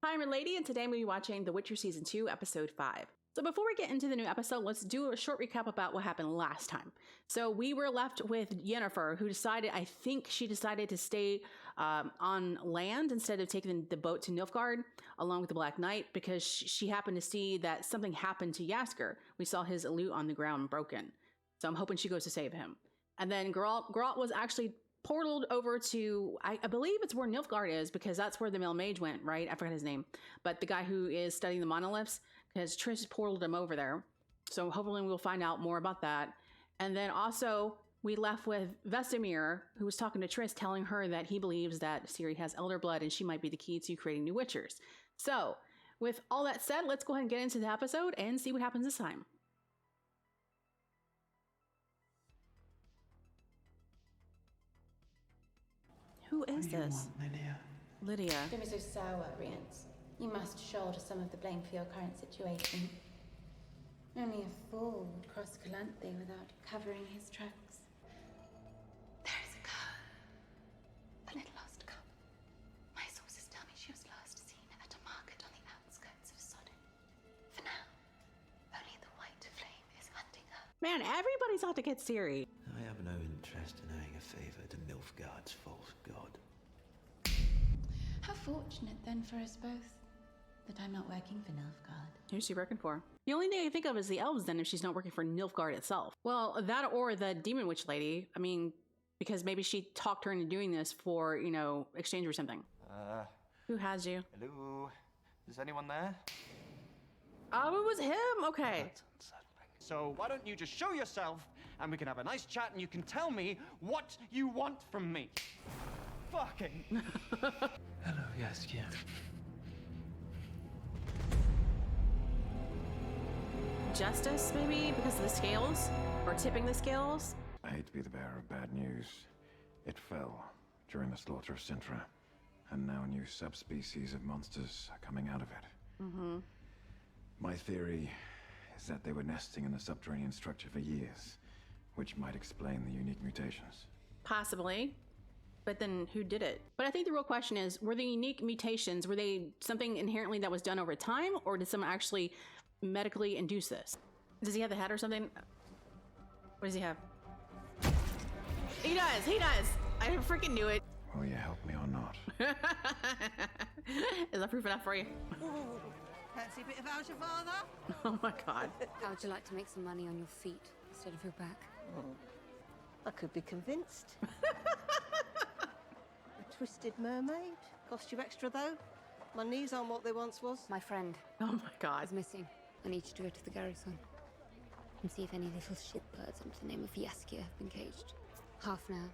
Hi, I'm Redlaytee, and today I'm going to be watching The Witcher Season 2, Episode 5. So before we get into the new episode, let's do a short recap about what happened last time. So we were left with Yennefer, who decided, I think she decided to stay on land instead of taking the boat to Nilfgaard, along with the Black Knight, because she happened to see that something happened to Jaskier. We saw his lute on the ground broken. So I'm hoping she goes to save him. And then Geralt was actually portaled over to, I believe it's where Nilfgaard is, because that's where the male mage went, right? I forgot his name. But the guy who is studying the monoliths, because Trish portaled him over there. So hopefully we'll find out more about that. And then also we left with Vesemir, who was talking to Triss, telling her that he believes that Ciri has elder blood and she might be the key to creating new Witchers. So with all that said, let's go ahead and get into the episode and see what happens this time. Who is this? Lydia. Don't be so sour, Rience. You must shoulder some of the blame for your current situation. Only a fool would cross Calanthe without covering his tracks. There is a girl. A little lost cub. My sources tell me she was last seen at a market on the outskirts of Sodom. For now, only the white flame is hunting her. Man, everybody's out to get Ciri. I have no interest in owing a favor to Nilfgaard's false god. How fortunate then for us both that I'm not working for Nilfgaard. Who's she working for? The only thing I think of is the elves then, if she's not working for Nilfgaard itself. Well, that or the demon witch lady. I mean, because maybe she talked her into doing this for, you know, exchange or something. Who has you? Hello? Is anyone there? Oh, it was him. Okay. That's unsettling. So why don't you just show yourself and we can have a nice chat and you can tell me what you want from me. Fucking. Hello, Jaskier. Justice, maybe? Because of the scales? Or tipping the scales? I hate to be the bearer of bad news. It fell during the slaughter of Sintra, and now new subspecies of monsters are coming out of it. Mm-hmm. My theory is that they were nesting in the subterranean structure for years, which might explain the unique mutations. Possibly. But then who did it? But I think the real question is, were the unique mutations, were they something inherently that was done over time, or did someone actually medically induce this? Does he have the head or something? What does he have? He does! He does! I freaking knew it. Will you help me or not? Is that proof enough for you? Fancy a bit of Alger, father? Oh my god. How would you like to make some money on your feet instead of your back? I could be convinced. A twisted mermaid. Cost you extra, though. My knees aren't what they once was. My friend Oh my god. is missing. I need you to go to the garrison and see if any little shitbirds under the name of Jaskier have been caged. Half now.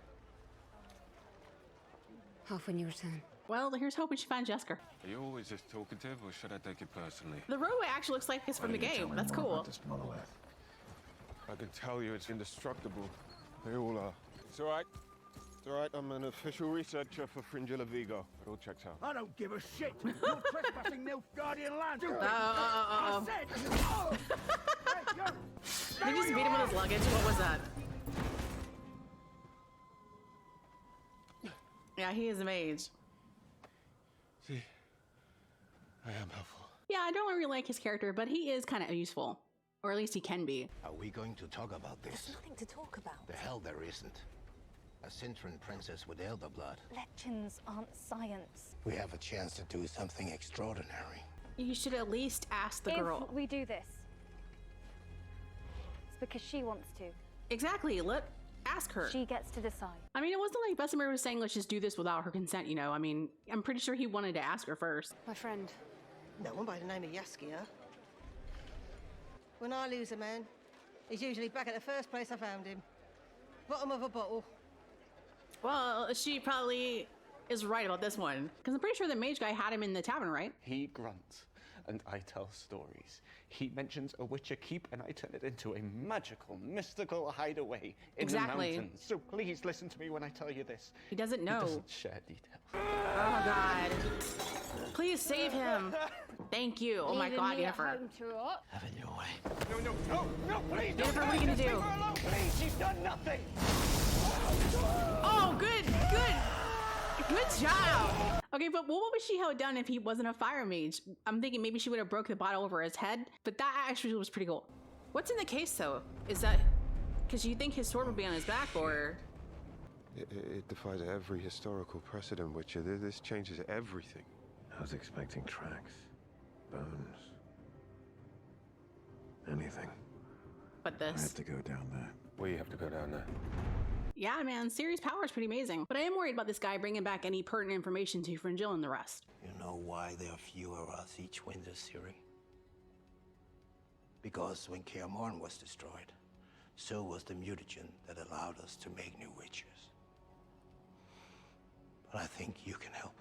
Half when you return. Well, here's hoping she finds Jaskier. Are you always this talkative, or should I take it personally? The roadway actually looks like it's from the game. That's cool. This monolith. I can tell you it's indestructible. They all are. It's all right. It's all right. I'm an official researcher for Fringilla Vigo. It all checks out. I don't give a shit. You're trespassing Nilfgaardian land. I said. Hey, yo. He just beat him with his luggage. What was that? Yeah, he is a mage. See, I am helpful. Yeah, I don't really like his character, but he is kind of useful. Or at least he can be. Are we going to talk about this? There's nothing to talk about. The hell there isn't. A Cintran princess with elder blood. Legends aren't science. We have a chance to do something extraordinary. You should at least ask the girl. If we do this, it's because she wants to. Exactly. Ask her. She gets to decide. I mean, it wasn't like Vesemir was saying, let's just do this without her consent, you know? I mean, I'm pretty sure he wanted to ask her first. My friend. No one by the name of Jaskier. When I lose a man, he's usually back at the first place I found him. Bottom of a bottle. Well, she probably is right about this one. Because I'm pretty sure the mage guy had him in the tavern, right? He grunts and I tell stories. He mentions a witcher keep and I turn it into a magical, mystical hideaway in the mountains. So please listen to me when I tell you this. He doesn't know. He doesn't share details. Oh god. Please save him. Thank you. Oh my god, Yennefer. Have it your way. No, please! Yennefer, what are you gonna do? Leave her alone, please! She's done nothing! Oh, good, good. Good job! Okay, but what would she have done if he wasn't a fire mage? I'm thinking maybe she would have broke the bottle over his head, but that actually was pretty cool. What's in the case, though? Is that... because you think his sword would be on his back, or... It defies every historical precedent, Witcher. This changes everything. I was expecting tracks, bones, anything. But this... I have to go down there. We have to go down there. Yeah, man, Ciri's power is pretty amazing. But I am worried about this guy bringing back any pertinent information to Fringilla and the rest. You know why there are fewer of us each winter, Ciri? Because when Kaer Morhen was destroyed, so was the mutagen that allowed us to make new witchers. But I think you can help.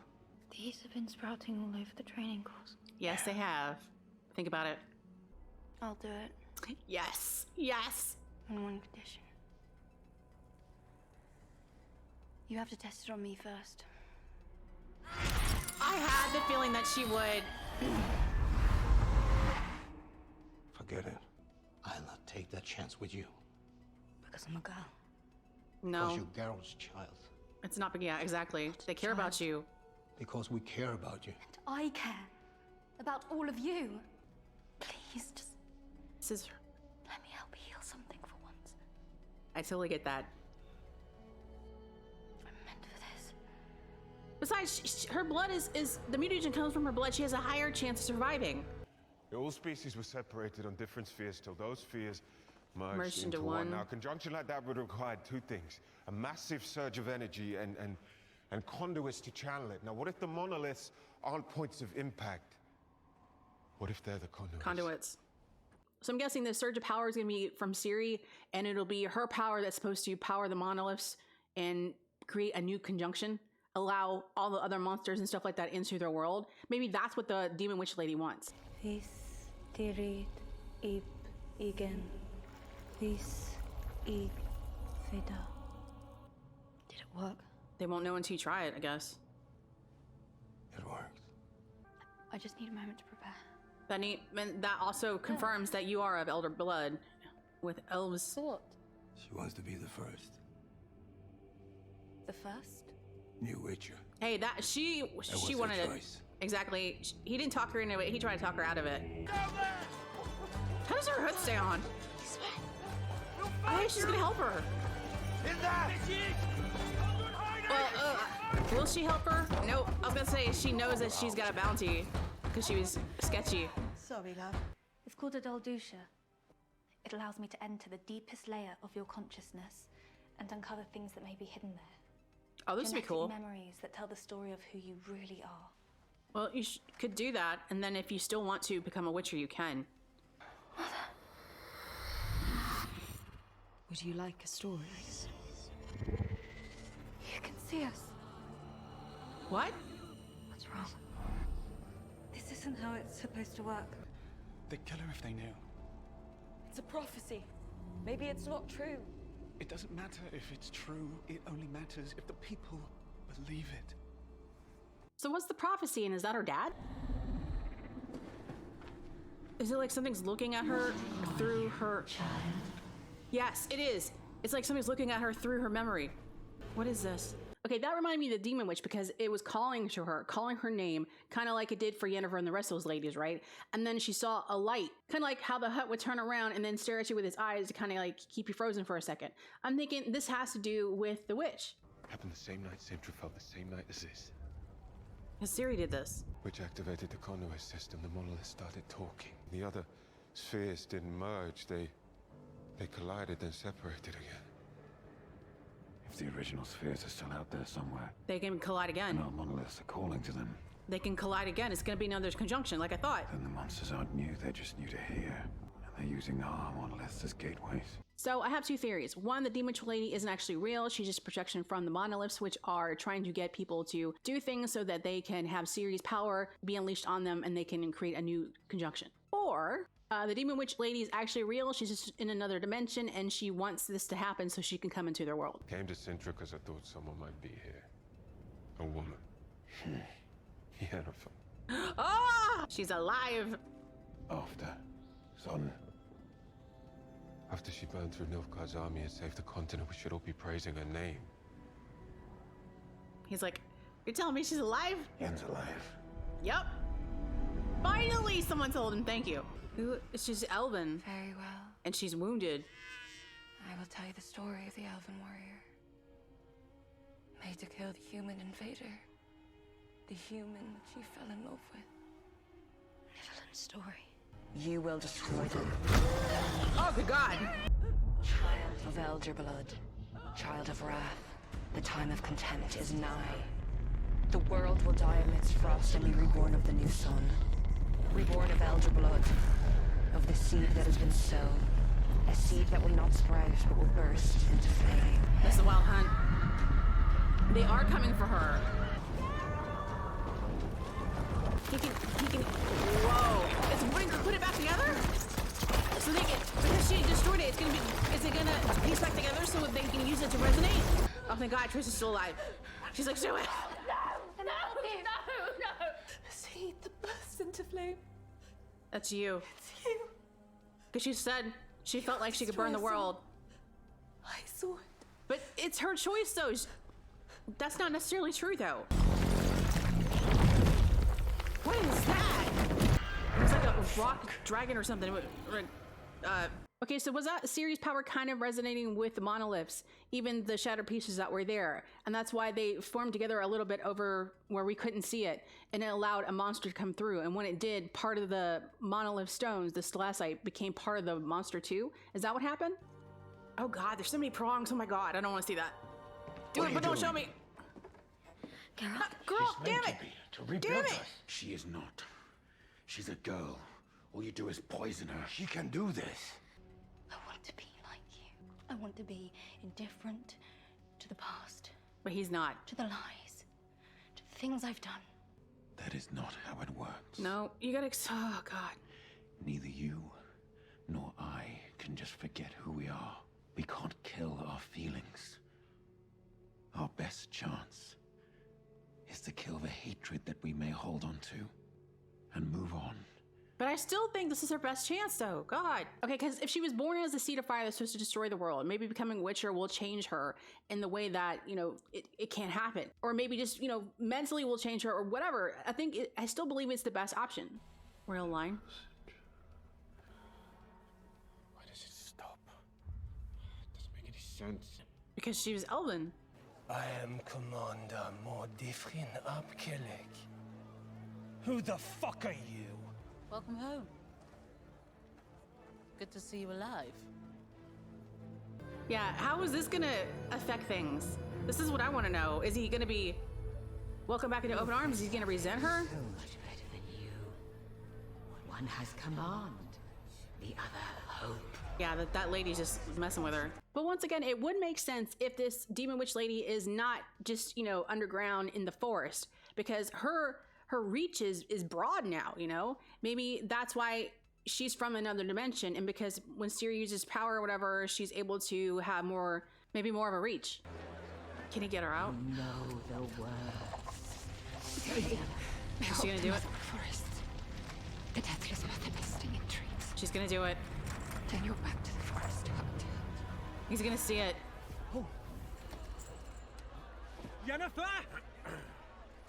These have been sprouting all over the training course. Yes, they have. Think about it. I'll do it. Yes, yes. On one condition. You have to test it on me first. I had the feeling that she would. Forget it. I'll not take that chance with you. Because I'm a girl. No. Because you're Geralt's child. It's not, yeah, exactly. They care about you. Because we care about you. And I care. About all of you. Please, just... This is... let me help heal something for once. I totally get that. I'm meant for this. Besides, her blood is... the mutagen comes from her blood. She has a higher chance of surviving. All species were separated on different spheres till those spheres merged into into one. Now, a conjunction like that would require two things. A massive surge of energy and conduits to channel it. Now, what if the monoliths aren't points of impact? What if they're the conduits? So I'm guessing the surge of power is going to be from Ciri, and it'll be her power that's supposed to power the monoliths and create a new conjunction, allow all the other monsters and stuff like that into their world. Maybe that's what the Demon Witch Lady wants. Vis tirit ib igen. Vis ib vida. Did it work? They won't know until you try it, I guess. It worked. I just need a moment to prepare. That also confirms that you are of elder blood with elves. So what? She wants to be the first. The first? New witcher. Hey, she wanted it. Exactly. He didn't talk her into it. He tried to talk her out of it. How does her hood stay on? I think she's gonna help her. Well, will she help her? Nope. I was gonna say she knows that she's got a bounty because she was sketchy. Sorry, love. It's called a Doldusha. It allows me to enter the deepest layer of your consciousness and uncover things that may be hidden there. Oh, this would be cool. Memories that tell the story of who you really are. Well, you could do that, and then if you still want to become a witcher, you can. Mother. Would you like a story? You can see us. What? What's wrong? This isn't how it's supposed to work. They'd kill her if they knew. It's a prophecy. Maybe it's not true. It doesn't matter if it's true. It only matters if the people believe it. So what's the prophecy, and is that her dad? Is it like something's looking at her through her... Yes, it is. It's like somebody's looking at her through her memory. What is this? Okay, that reminded me of the Demon Witch because it was calling to her, calling her name, kind of like it did for Yennefer and the rest of those ladies, right? And then she saw a light, kind of like how the Hutt would turn around and then stare at you with his eyes to kind of like keep you frozen for a second. I'm thinking this has to do with the witch. Happened the same night Sintru fell, the same night as this. Because Ciri did this. Which activated the conduit system. The monolith started talking. The other spheres didn't merge. They collided, then separated again. If the original spheres are still out there somewhere, they can collide again. And our monoliths are calling to them. They can collide again. It's going to be another conjunction, like I thought. Then the monsters aren't new. They're just new to here. And they're using our monoliths as gateways. So I have two theories. One, the Demon Witch Lady isn't actually real. She's just a projection from the monoliths, which are trying to get people to do things so that they can have Ciri's power be unleashed on them and they can create a new conjunction. Or the Demon Witch Lady is actually real. She's just in another dimension and she wants this to happen so she can come into their world. Came to Sintra because I thought someone might be here. A woman. Yennefer. Ah! She's alive! After, son. After she burned through Nilfgaard's army and saved the continent, we should all be praising her name. He's like, You're telling me she's alive? Yen's alive. Yep. Finally, someone told him thank you. She's Elven. Very well. And she's wounded. I will tell you the story of the Elven warrior. Made to kill the human invader. The human she fell in love with. Evelyn's story. You will destroy them. Oh, good God. Child of Elder blood. Child of wrath. The time of contempt is nigh. The world will die amidst frost and be reborn of the new sun. Reborn of Elder blood. Of the seed that has been sown. A seed that will not sprout, but will burst into flame. This is a wild hunt. They are coming for her. He can, whoa. Put it back together? So they can, because she destroyed it, is it gonna piece back together so they can use it to resonate? Oh, thank God, Trish is still alive. She's like, do it. No! The seed that bursts into flame. That's you. It's you. Because she said she felt like she could burn the world. I saw it. But it's her choice, though. That's not necessarily true, though. What is that? It's like a rock dragon or something. Okay, so was that Ciri's power kind of resonating with the monoliths, even the shattered pieces that were there? And that's why they formed together a little bit over where we couldn't see it, and it allowed a monster to come through. And when it did, part of the monolith stones, the stalactite, became part of the monster too? Is that what happened? Oh God, there's so many prongs. Oh my God, I don't want to see that. Do it, but don't show me. Girl, damn it! To rebuild us. She is not. She's a girl. All you do is poison her. She can do this. I want to be like you. I want to be indifferent to the past. But he's not. To the lies. To the things I've done. That is not how it works. No, you gotta, oh God. Neither you nor I can just forget who we are. We can't kill our feelings. Our best chance is to kill the hatred that we may hold on to and move on. But I still think this is her best chance, though. God. Okay, because if she was born as a seed of fire that's supposed to destroy the world, maybe becoming Witcher will change her in the way that, you know, it can't happen. Or maybe just, you know, mentally will change her or whatever. I still believe it's the best option. Royal line. Why does it stop? It doesn't make any sense. Because she was Elven. I am Commander Mordifrin Abkelek. Who the fuck are you? Welcome home. Good to see you alive. Yeah, how is this gonna affect things? This is what I want to know. Is he gonna be welcome back into open arms? Is he gonna resent her? So much better than you. One has command, the other hope. Yeah, that lady's just messing with her. But once again, it would make sense if this demon witch lady is not just, you know, underground in the forest, because her reach is broad now, you know? Maybe that's why she's from another dimension, and because when Ciri uses power or whatever, she's able to have maybe more of a reach. Can he get her out? You know the words. Is she gonna do it? Forest. The deathless mother nesting in trees. She's gonna do it. Then you're back to the forest to hunt. He's gonna see it. Oh. Jennifer!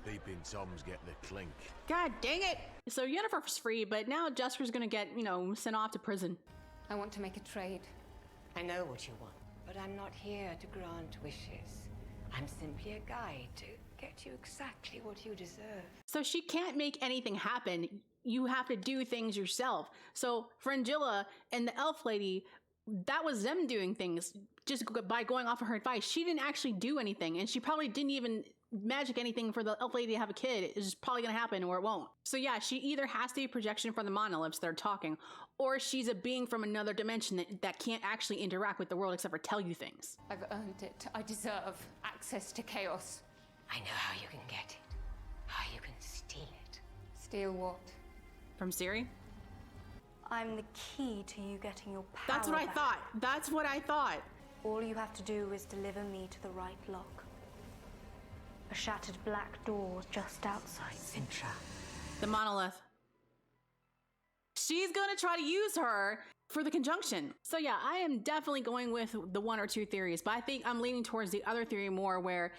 Peeping Toms get the clink. God dang it! So Yennefer's free, but now Jesper's gonna get, you know, sent off to prison. I want to make a trade. I know what you want, but I'm not here to grant wishes. I'm simply a guide to get you exactly what you deserve. So she can't make anything happen. You have to do things yourself. So Frangilla and the elf lady, that was them doing things just by going off of her advice. She didn't actually do anything, and she probably didn't even magic anything for the elf lady to have a kid. It's just probably gonna happen or it won't. So yeah, she either has to be a projection from the monoliths that are talking, or she's a being from another dimension that can't actually interact with the world except for tell you things. I've earned it. I deserve access to chaos. I know how you can get it. How you can steal it. Steal what? From Ciri? I'm the key to you getting your power That's what I back. thought. That's what I thought. All you have to do is deliver me to the right lock. A shattered black door just outside. Sintra. The monolith. She's gonna try to use her for the conjunction. So yeah, I am definitely going with the one or two theories, but I think I'm leaning towards the other theory more, where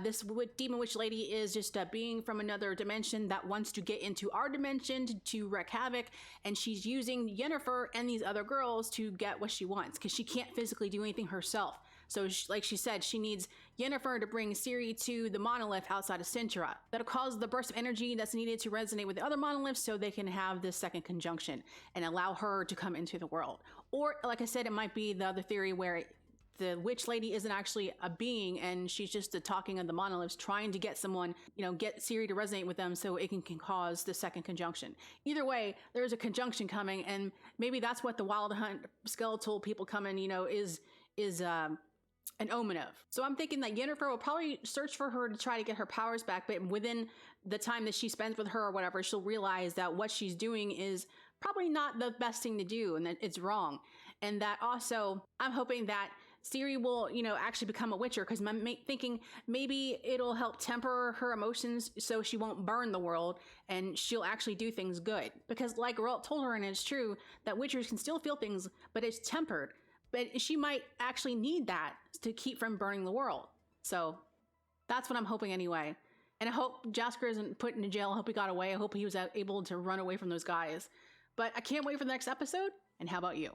this demon witch lady is just a being from another dimension that wants to get into our dimension to wreak havoc, and she's using Yennefer and these other girls to get what she wants, because she can't physically do anything herself. So like she said, she needs Yennefer to bring Ciri to the monolith outside of Sintra. That'll cause the burst of energy that's needed to resonate with the other monoliths so they can have this second conjunction and allow her to come into the world. Or, like I said, it might be the other theory where the witch lady isn't actually a being and she's just the talking of the monoliths trying to get someone, get Ciri to resonate with them so it can cause the second conjunction. Either way, there's a conjunction coming, and maybe that's what the Wild Hunt skeletal people coming, is an omen of. So I'm thinking that Yennefer will probably search for her to try to get her powers back, but within the time that she spends with her or whatever, she'll realize that what she's doing is probably not the best thing to do and that it's wrong. And that also, I'm hoping that Ciri will, actually become a witcher, because I'm thinking maybe it'll help temper her emotions so she won't burn the world and she'll actually do things good. Because like Geralt told her, and it's true, that witchers can still feel things, but it's tempered. But she might actually need that to keep from burning the world. So that's what I'm hoping anyway. And I hope Jaskier isn't put into jail. I hope he got away. I hope he was able to run away from those guys. But I can't wait for the next episode. And how about you?